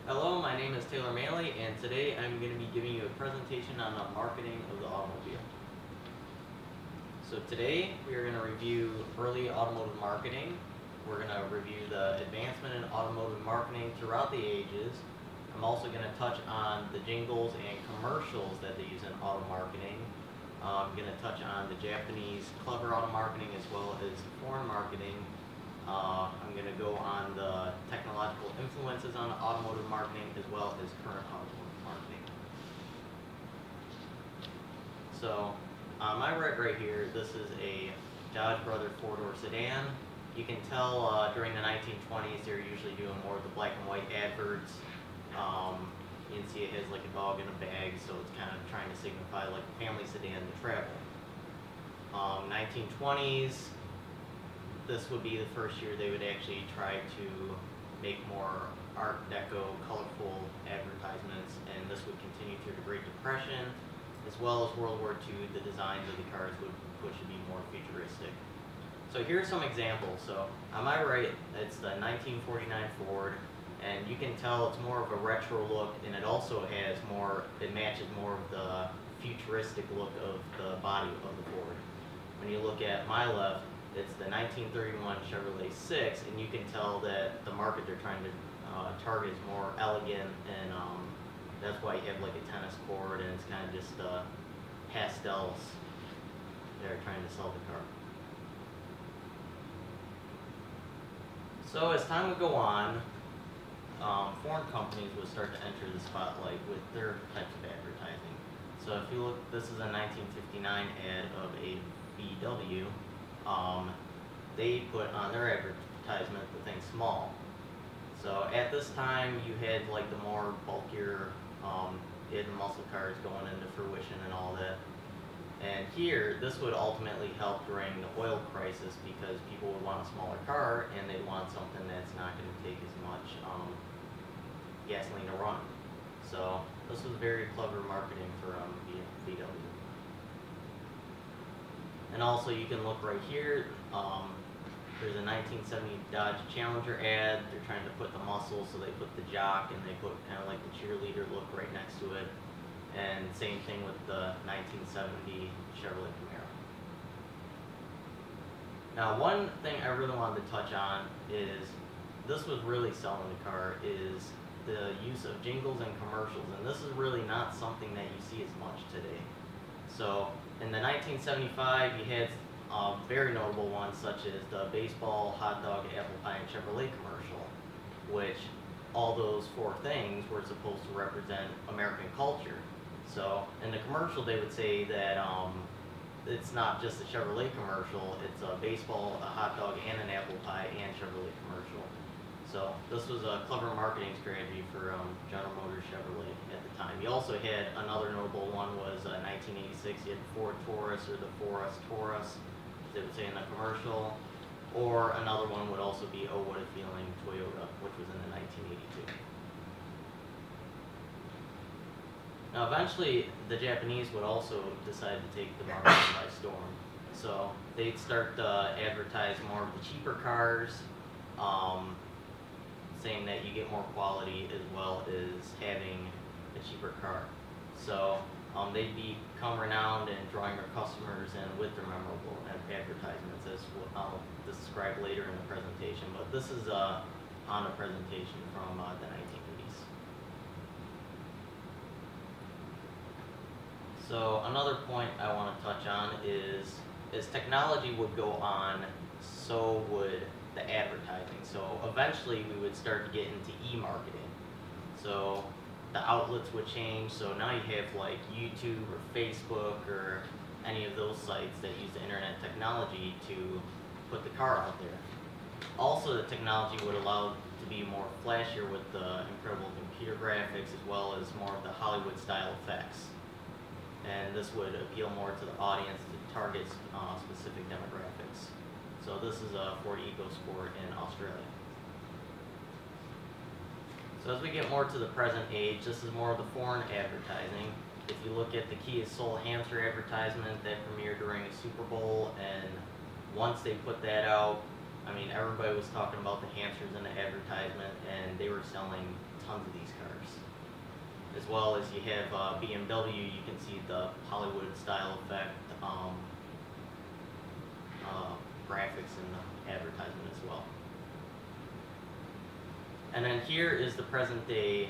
Hello, my name is Taylor Maley, and today I'm going to be giving you a presentation on the marketing of the automobile. So today we are going to review early automotive marketing. We're going to review the advancement in automotive marketing throughout the ages. I'm also going to touch on the jingles and commercials that they use in auto marketing. I'm going to touch on the Japanese clever auto marketing as well as foreign marketing. I'm going to go on the technological influences on automotive marketing as well as current automotive marketing. So on my right here, this is a Dodge Brother four-door sedan. You can tell during the 1920s they were usually doing more of the black and white adverts. You can see it has like a dog in a bag, so it's kind of trying to signify like a family sedan to travel. 1920s, this would be the first year they would actually try to make more Art Deco, colorful advertisements, and this would continue through the Great Depression, as well as World War II. The designs of the cars would push to be more futuristic. So here's some examples. So on my right, it's the 1949 Ford, and you can tell it's more of a retro look, and it also has more, it matches more of the futuristic look of the body of the Ford. When you look at my left, it's the 1931 Chevrolet 6, and you can tell that the market they're trying to target is more elegant, and that's why you have like a tennis court, and it's kind of just pastels. They're trying to sell the car. So as time would go on, foreign companies would start to enter the spotlight with their types of advertising. So if you look, this is a 1959 ad of a VW. They put on their advertisement the thing small. So at this time you had like the more bulkier, you had the muscle cars going into fruition and all that. And here, this would ultimately help during the oil crisis because people would want a smaller car and they'd want something that's not going to take as much gasoline to run. So this was very clever marketing for VW. And also you can look right here, there's a 1970 Dodge Challenger ad. They're trying to put the muscle, so they put the jock and they put kind of like the cheerleader look right next to it. And same thing with the 1970 Chevrolet Camaro. Now one thing I really wanted to touch on is, this was really selling the car, is the use of jingles and commercials. And this is really not something that you see as much today. So in the 1975, you had very notable ones such as the baseball, hot dog, apple pie, and Chevrolet commercial, which all those four things were supposed to represent American culture. So in the commercial, they would say that it's not just a Chevrolet commercial, it's a baseball, a hot dog, and an apple pie, and Chevrolet commercial. So this was a clever marketing strategy for General Motors Chevrolet at the time. You also had another notable one was 1986, you had Ford Taurus or the Forest Taurus, they would say in the commercial. Or another one would also be Oh What a Feeling Toyota, which was in the 1982. Now eventually the Japanese would also decide to take the market by storm. So they'd start to advertise more of the cheaper cars, saying that you get more quality as well as having a cheaper car. So they'd become renowned in drawing their customers in with their memorable advertisements, as I'll describe later in the presentation. But this is on a presentation from the 1980s. So another point I want to touch on is, as technology would go on, so would the advertising. So eventually we would start to get into e-marketing. So the outlets would change. So now you have like YouTube or Facebook or any of those sites that use the internet technology to put the car out there. Also, the technology would allow to be more flashier with the incredible computer graphics as well as more of the Hollywood style effects. And this would appeal more to the audience to target specific demographics. So this is a Ford EcoSport in Australia. So as we get more to the present age, this is more of the foreign advertising. If you look at the Kia Soul hamster advertisement that premiered during a Super Bowl, and once they put that out, I mean, everybody was talking about the hamsters in the advertisement, and they were selling tons of these cars. As well as you have BMW, you can see the Hollywood style effect graphics in the advertisement as well. And then here is the present day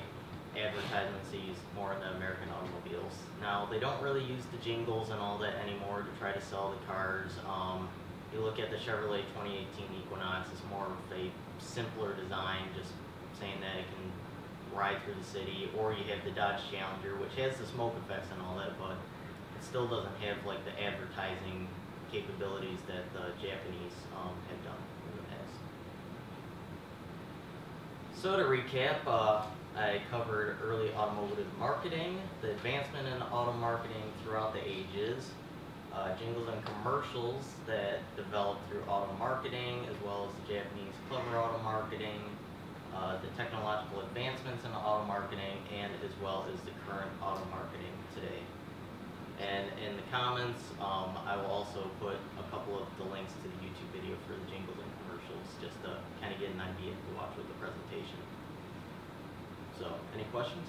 advertisements used more in the American automobiles. Now, they don't really use the jingles and all that anymore to try to sell the cars. You look at the Chevrolet 2018 Equinox, it's more of a simpler design, just saying that it can ride through the city. Or you have the Dodge Challenger, which has the smoke effects and all that, but it still doesn't have like the advertising capabilities that the Japanese have done in the past. So to recap, I covered early automotive marketing, the advancement in auto marketing throughout the ages, jingles and commercials that developed through auto marketing, as well as the Japanese clever auto marketing, the technological advancements in auto marketing, and as well as the current auto marketing today. And in the comments, I will also put a couple of the links to the YouTube video for the jingles and commercials, just to kind of get an idea to watch with the presentation. So, any questions?